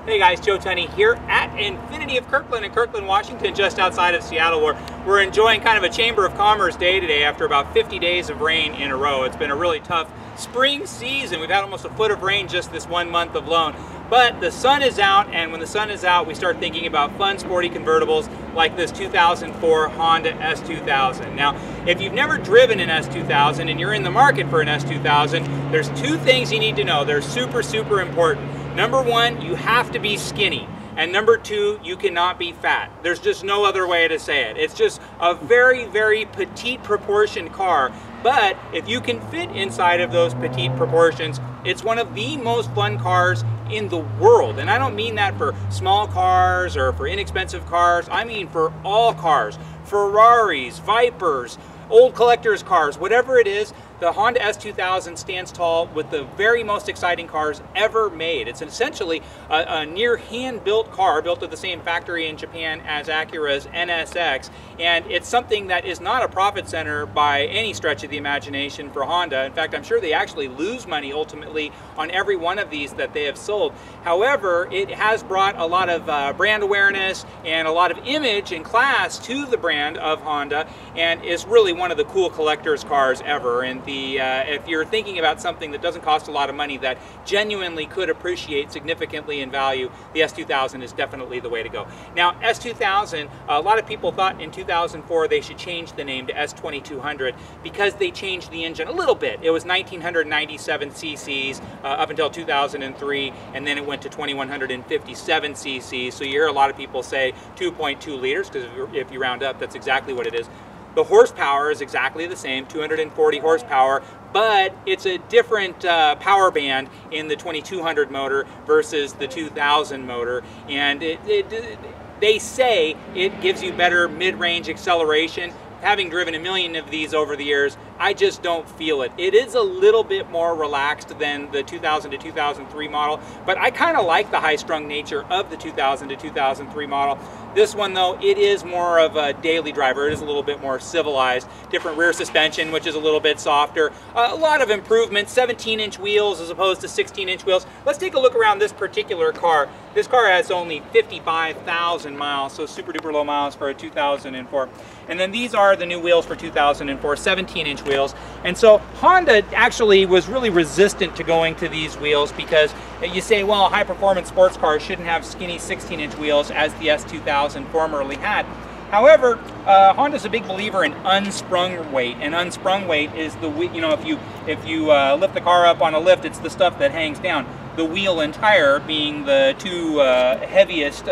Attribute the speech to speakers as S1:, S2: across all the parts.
S1: Hey guys, Joe Tunney here at Infinity of Kirkland in Kirkland, Washington, just outside of Seattle, where we're enjoying kind of a Chamber of Commerce day today after about 50 days of rain in a row. It's been a really tough spring season. We've had almost a foot of rain just this 1 month alone. But the sun is out, and when the sun is out, we start thinking about fun, sporty convertibles like this 2004 Honda S2000. Now, if you've never driven an S2000 and you're in the market for an S2000, there's two things you need to know. They're super, super important. Number one, you have to be skinny. And number two, you cannot be fat. There's just no other way to say it. It's just a very, very petite proportioned car. But if you can fit inside of those petite proportions, it's one of the most fun cars in the world. And I don't mean that for small cars or for inexpensive cars. I mean for all cars. Ferraris, Vipers, old collectors' cars, whatever it is, the Honda S2000 stands tall with the very most exciting cars ever made. It's essentially a near hand-built car, built at the same factory in Japan as Acura's NSX, and it's something that is not a profit center by any stretch of the imagination for Honda. In fact, I'm sure they actually lose money ultimately on every one of these that they have sold. However, it has brought a lot of brand awareness and a lot of image and class to the brand of Honda, and is really one of the cool collector's cars ever. And if you're thinking about something that doesn't cost a lot of money that genuinely could appreciate significantly in value, the S2000 is definitely the way to go. Now, S2000, a lot of people thought in 2004 they should change the name to S2200 because they changed the engine a little bit. It was 1997 cc's up until 2003, and then it went to 2157 cc's. So you hear a lot of people say 2.2 liters, because if you round up, that's exactly what it is. The horsepower is exactly the same, 240 horsepower, but it's a different power band in the 2200 motor versus the 2000 motor, and they say it gives you better mid-range acceleration. Having driven a million of these over the years, I just don't feel it. It is a little bit more relaxed than the 2000 to 2003 model, but I kind of like the high-strung nature of the 2000 to 2003 model. This one, though, it is more of a daily driver. It is a little bit more civilized. Different rear suspension, which is a little bit softer. A lot of improvements, 17-inch wheels as opposed to 16-inch wheels. Let's take a look around this particular car. This car has only 55,000 miles, so super duper low miles for a 2004. And then these are the new wheels for 2004, 17-inch wheels. And so Honda actually was really resistant to going to these wheels because you say, well, high-performance sports cars shouldn't have skinny 16-inch wheels as the S2000 formerly had. However, Honda's a big believer in unsprung weight, and unsprung weight is the, if you lift the car up on a lift, it's the stuff that hangs down. The wheel and tire being the two heaviest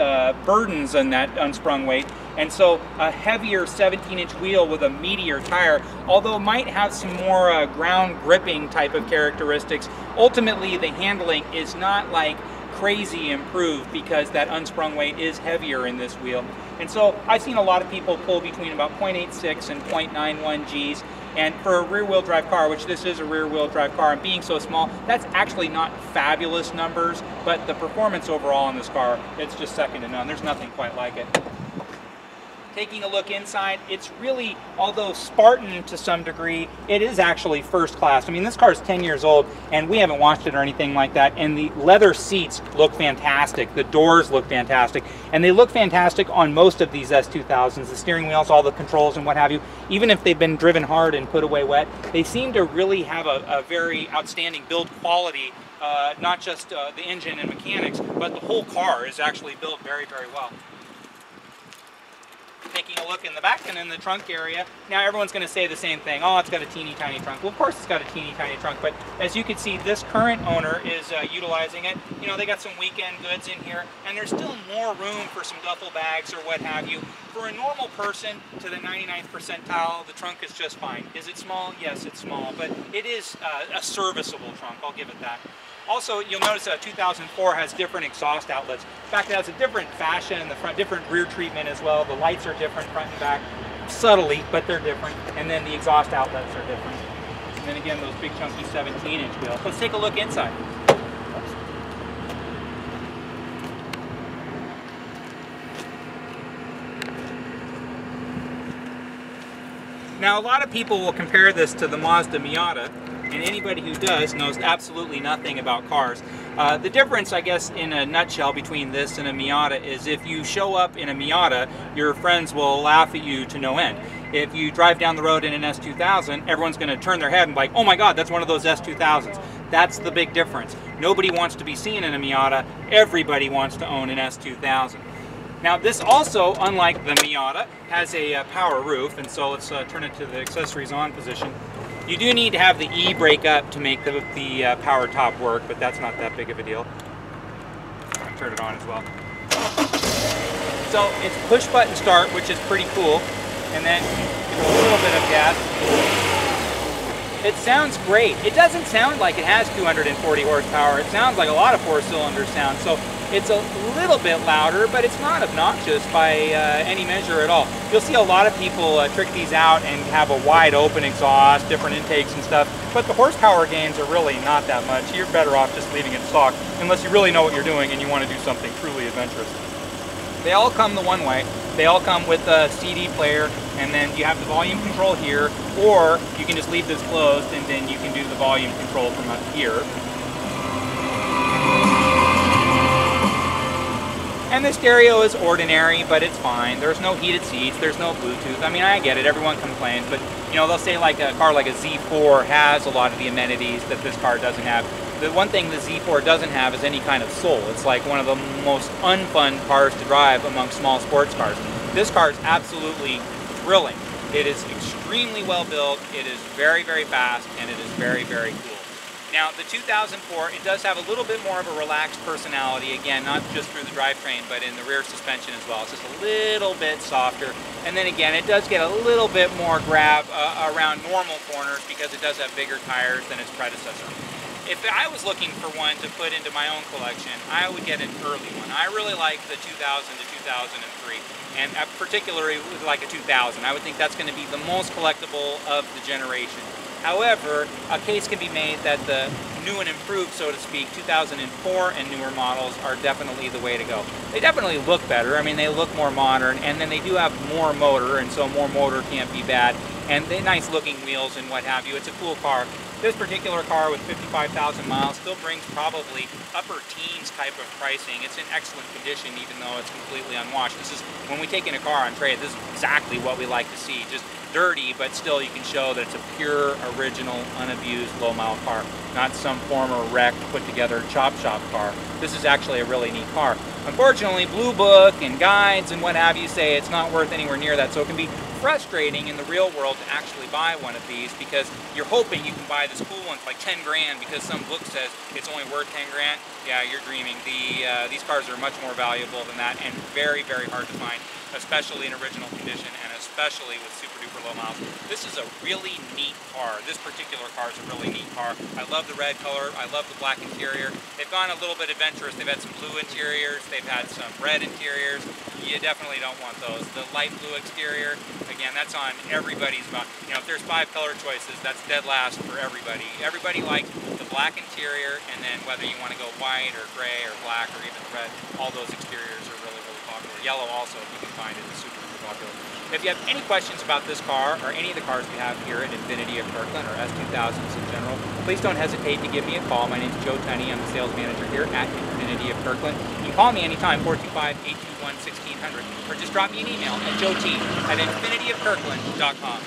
S1: burdens in that unsprung weight. And so a heavier 17-inch wheel with a meatier tire, although might have some more ground gripping type of characteristics, ultimately the handling is not like crazy improved because that unsprung weight is heavier in this wheel. And so I've seen a lot of people pull between about 0.86 and 0.91 Gs. And for a rear-wheel drive car, which this is a rear-wheel drive car, and being so small, that's actually not fabulous numbers, but the performance overall in this car, it's just second to none. There's nothing quite like it. Taking a look inside, it's really, although Spartan to some degree, it is actually first class. I mean, this car is 10 years old, and we haven't washed it or anything like that, and the leather seats look fantastic. The doors look fantastic, and they look fantastic on most of these S2000s. The steering wheels, all the controls and what have you, even if they've been driven hard and put away wet, they seem to really have a very outstanding build quality, not just the engine and mechanics, but the whole car is actually built very, very well. Taking a look in the back and in the trunk area. Now everyone's going to say the same thing. Oh, it's got a teeny tiny trunk. Well, of course it's got a teeny tiny trunk, but as you can see, this current owner is utilizing it. You know, they got some weekend goods in here, and there's still more room for some duffel bags or what have you. For a normal person to the 99th percentile, the trunk is just fine. Is it small? Yes, it's small, but it is a serviceable trunk. I'll give it that. Also, you'll notice that 2004 has different exhaust outlets. In fact, it has a different fashion in the front, different rear treatment as well. The lights are different front and back, subtly, but they're different. And then the exhaust outlets are different. And then again, those big chunky 17-inch wheels. Let's take a look inside. Now, a lot of people will compare this to the Mazda Miata, and anybody who does knows absolutely nothing about cars. The difference, I guess, in a nutshell between this and a Miata is if you show up in a Miata, your friends will laugh at you to no end. If you drive down the road in an S2000, everyone's going to turn their head and be like, oh my God, that's one of those S2000s. That's the big difference. Nobody wants to be seen in a Miata. Everybody wants to own an S2000. Now this also, unlike the Miata, has a power roof, and so let's turn it to the accessories on position. You do need to have the e-brake up to make the power top work, but that's not that big of a deal. I'll turn it on as well. So it's push button start, which is pretty cool, and then give it a little bit of gas. It sounds great. It doesn't sound like it has 240 horsepower. It sounds like a lot of four-cylinder sound. So it's a little bit louder, but it's not obnoxious by any measure at all. You'll see a lot of people trick these out and have a wide open exhaust, different intakes and stuff, but the horsepower gains are really not that much. You're better off just leaving it stock, unless you really know what you're doing and you want to do something truly adventurous. They all come the one way. They all come with a CD player, and then you have the volume control here, or you can just leave this closed and then you can do the volume control from up here. And the stereo is ordinary, but it's fine. There's no heated seats, there's no Bluetooth. I mean, I get it, everyone complains, but you know, they'll say like a car like a Z4 has a lot of the amenities that this car doesn't have. The one thing the Z4 doesn't have is any kind of soul. It's like one of the most unfun cars to drive among small sports cars. This car is absolutely thrilling. It is extremely well built, it is very, very fast, and it is very, very cool. Now, the 2004, it does have a little bit more of a relaxed personality, again, not just through the drivetrain, but in the rear suspension as well. It's just a little bit softer. And then again, it does get a little bit more grab around normal corners because it does have bigger tires than its predecessor. If I was looking for one to put into my own collection, I would get an early one. I really like the 2000 to 2003, and particularly with like a 2000. I would think that's going to be the most collectible of the generation. However, a case can be made that the new and improved, so to speak, 2004 and newer models are definitely the way to go. They definitely look better. I mean, they look more modern, and then they do have more motor, and so more motor can't be bad. And they nice looking wheels and what have you. It's a cool car. This particular car with 55,000 miles still brings probably upper teens type of pricing. It's in excellent condition even though it's completely unwashed. This is, when we take in a car on trade, this is exactly what we like to see. Just dirty, but still you can show that it's a pure, original, unabused, low-mile car. Not some former wreck put together chop shop car. This is actually a really neat car. Unfortunately, Blue Book and guides and what have you say it's not worth anywhere near that, so it can be frustrating in the real world to actually buy one of these because you're hoping you can buy this cool one for like 10 grand because some book says it's only worth 10 grand. Yeah, you're dreaming. These cars are much more valuable than that and very, very hard to find, especially in original condition and especially with super duper low miles. This is a really neat car. This particular car is a really neat car. I love the red color. I love the black interior. They've gone a little bit adventurous. They've had some blue interiors. They've had some red interiors. You definitely don't want those. The light blue exterior, again, that's on everybody's about, you know, if there's 5 color choices, that's dead last for everybody. Everybody likes the black interior, and then whether you want to go white or gray or black or even red, all those exteriors are really, really popular. Yellow also, if you can find it, is super, super popular. If you have any questions about this car or any of the cars we have here at Infiniti of Kirkland or S2000s in general, please don't hesitate to give me a call. My name is Joe Tunney. I'm the sales manager here at Infiniti of Kirkland. You can call me anytime, 425-821-1600, or just drop me an email at joet@infinitiofkirkland.com.